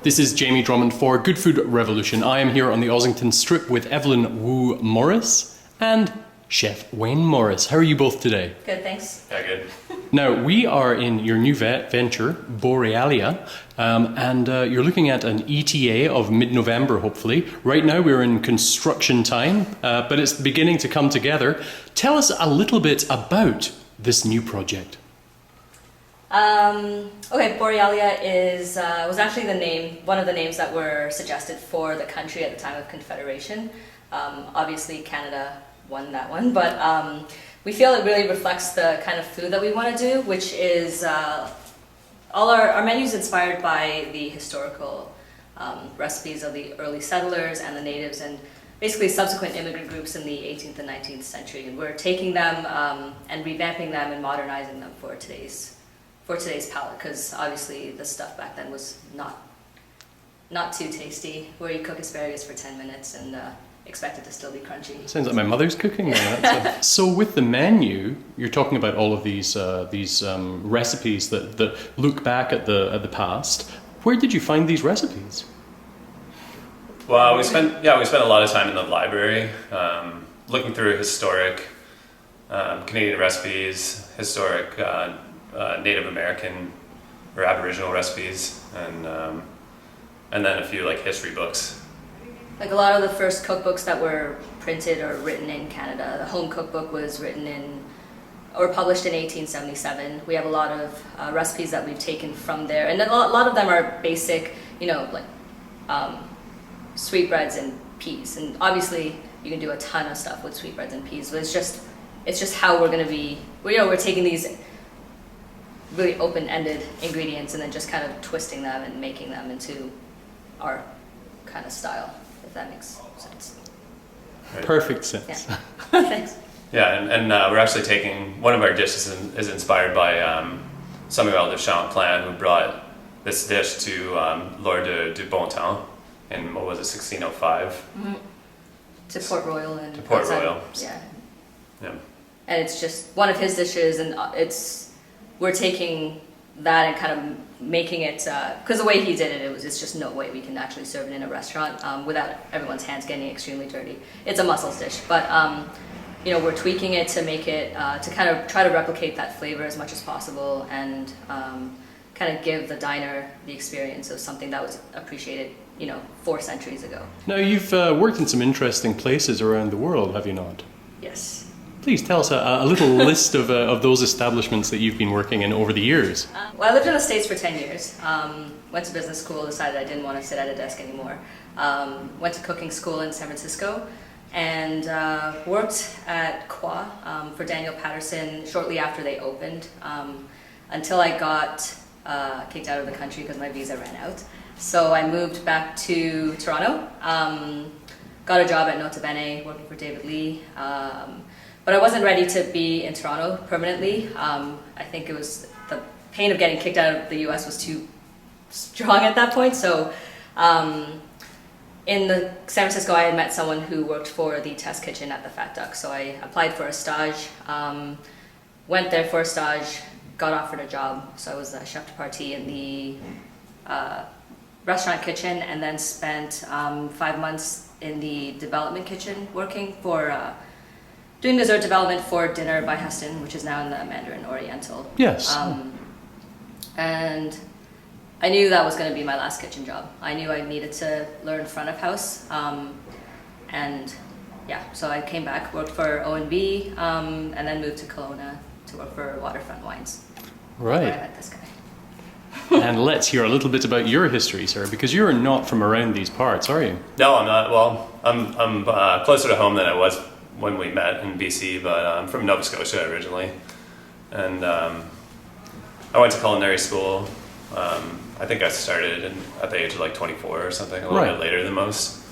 This is Jamie Drummond for Good Food Revolution. I am here on the Ossington Strip with Evelyn Wu Morris and Chef Wayne Morris. How are you both today? Good, thanks. Yeah, good. Now, we are in your new venture, Borealia, and you're looking at an ETA of mid-November, hopefully. Right now, we're in construction time, but it's beginning to come together. Tell us a little bit about this new project. Okay, Borealia was actually one of the names that were suggested for the country at the time of Confederation. Obviously, Canada won that one, but we feel it really reflects the kind of food that we want to do, which is all our menus inspired by the historical recipes of the early settlers and the natives and basically subsequent immigrant groups in the 18th and 19th century. And we're taking them and revamping them and modernizing them for today's palate, because obviously the stuff back then was not too tasty, where you cook asparagus for 10 minutes and expect it to still be crunchy. Sounds like my mother's cooking there. So with the menu, you're talking about all of these recipes that look back at the past. Where did you find these recipes? Well, we spent a lot of time in the library, looking through historic Canadian recipes, historic Native American or Aboriginal recipes, and then a few like history books. Like a lot of the first cookbooks that were printed or written in Canada, the home cookbook was written or published in 1877. We have a lot of recipes that we've taken from there, and a lot of them are basic, like sweetbreads and peas. And obviously, you can do a ton of stuff with sweetbreads and peas, but it's just how we're going to be. We're taking these really open-ended ingredients and then just kind of twisting them and making them into our kind of style, if that makes sense. Right. Perfect sense. Yeah. Thanks. Yeah, and we're actually taking one of our dishes is inspired by Samuel de Champlain, who brought this dish to Lord de Bontemps in, what was it, 1605? Mm-hmm. To Port Royal. To Port Royal. Yeah. Yeah. And it's just one of his dishes, and we're taking that and kind of making it, because the way he did it's just no way we can actually serve it in a restaurant without everyone's hands getting extremely dirty. It's a mussels dish, but we're tweaking it to make it, to kind of try to replicate that flavor as much as possible and kind of give the diner the experience of something that was appreciated, 4 centuries ago. Now, you've worked in some interesting places around the world, have you not? Yes. Please tell us a little list of those establishments that you've been working in over the years. Well, I lived in the States for 10 years. Went to business school, decided I didn't want to sit at a desk anymore. Went to cooking school in San Francisco and worked at Kwa for Daniel Patterson shortly after they opened, until I got kicked out of the country because my visa ran out. So I moved back to Toronto, got a job at Nota Bene working for David Lee. But I wasn't ready to be in Toronto permanently. I think it was the pain of getting kicked out of the US was too strong at that point. So in San Francisco, I had met someone who worked for the test kitchen at the Fat Duck. So I applied for a stage, went there for a stage, got offered a job. So I was a chef de partie in the restaurant kitchen, and then spent 5 months in the development kitchen working for doing dessert development for Dinner by Heston, which is now in the Mandarin Oriental. Yes. And I knew that was going to be my last kitchen job. I knew I needed to learn front of house. And yeah, so I came back, worked for O&B, and then moved to Kelowna to work for Waterfront Wines. Right. Where I met this guy. And let's hear a little bit about your history, sir, because you're not from around these parts, are you? No, I'm not. Well, I'm closer to home than I was when we met in BC, but I'm from Nova Scotia originally, and I went to culinary school. I think I started at the age of like 24 or something, a little bit later than most,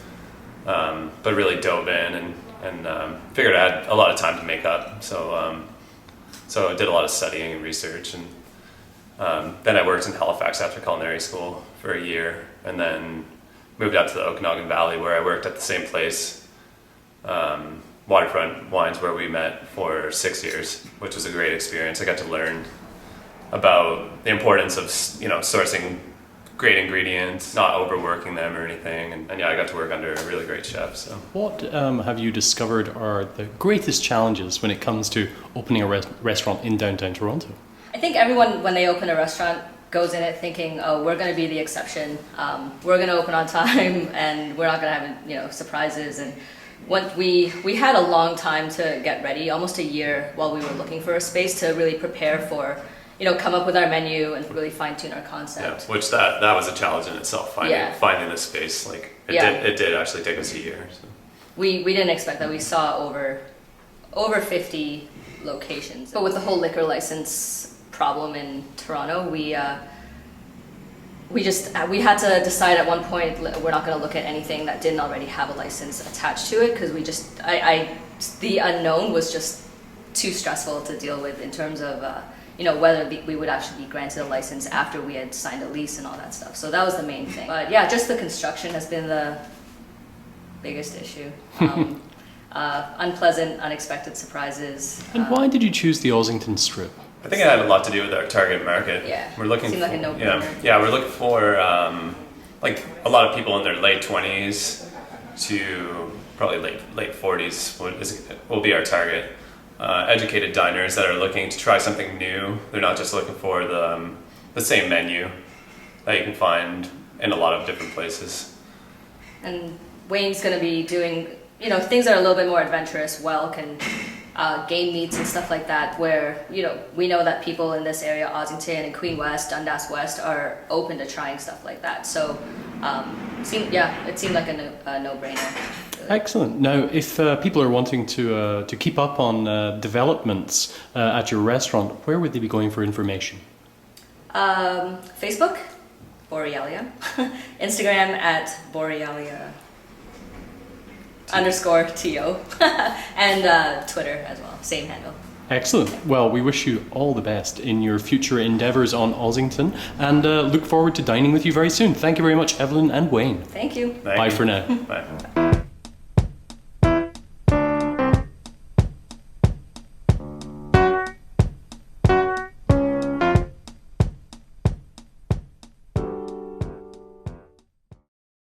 but really dove in and figured I had a lot of time to make up, so I did a lot of studying and research, and then I worked in Halifax after culinary school for a year, and then moved out to the Okanagan Valley, where I worked at the same place, Waterfront Wines, where we met for 6 years, which was a great experience. I got to learn about the importance of sourcing great ingredients, not overworking them or anything. And yeah, I got to work under a really great chef. So What have you discovered are the greatest challenges when it comes to opening a restaurant in downtown Toronto? I think everyone, when they open a restaurant, goes in it thinking, oh, we're going to be the exception. We're going to open on time, and we're not going to have surprises. And when we had a long time to get ready, almost a year while we were looking for a space to really prepare for, come up with our menu and really fine tune our concept. yeah, which that was a challenge in itself, finding the space. Like it did actually take us a year. So. We didn't expect that. We saw over 50 locations, but with the whole liquor license problem in Toronto, we had to decide at one point we're not going to look at anything that didn't already have a license attached to it, because the unknown was just too stressful to deal with in terms of whether we would actually be granted a license after we had signed a lease and all that stuff. So that was the main thing. But yeah, just the construction has been the biggest issue. Unpleasant, unexpected surprises. And why did you choose the Ossington Strip? I think it had a lot to do with our target market. Yeah, we're looking seemed like a no-brainer. Yeah, we're looking for like a lot of people in their late 20s to probably late 40s will be our target. Educated diners that are looking to try something new. They're not just looking for the same menu that you can find in a lot of different places. And Wayne's going to be doing things that are a little bit more adventurous. Game meets and stuff like that, where we know that people in this area, Ossington and Queen West, Dundas West, are open to trying stuff like that. So it seemed like a no-brainer. Really. Excellent. Now, if people are wanting to keep up on developments at your restaurant, where would they be going for information? Facebook, Borealia. Instagram at Borealia _TO. And Twitter as well, same handle. Excellent. Well, we wish you all the best in your future endeavours on Ossington, and look forward to dining with you very soon. Thank you very much, Evelyn and Wayne. Thank you. Bye for now. Bye.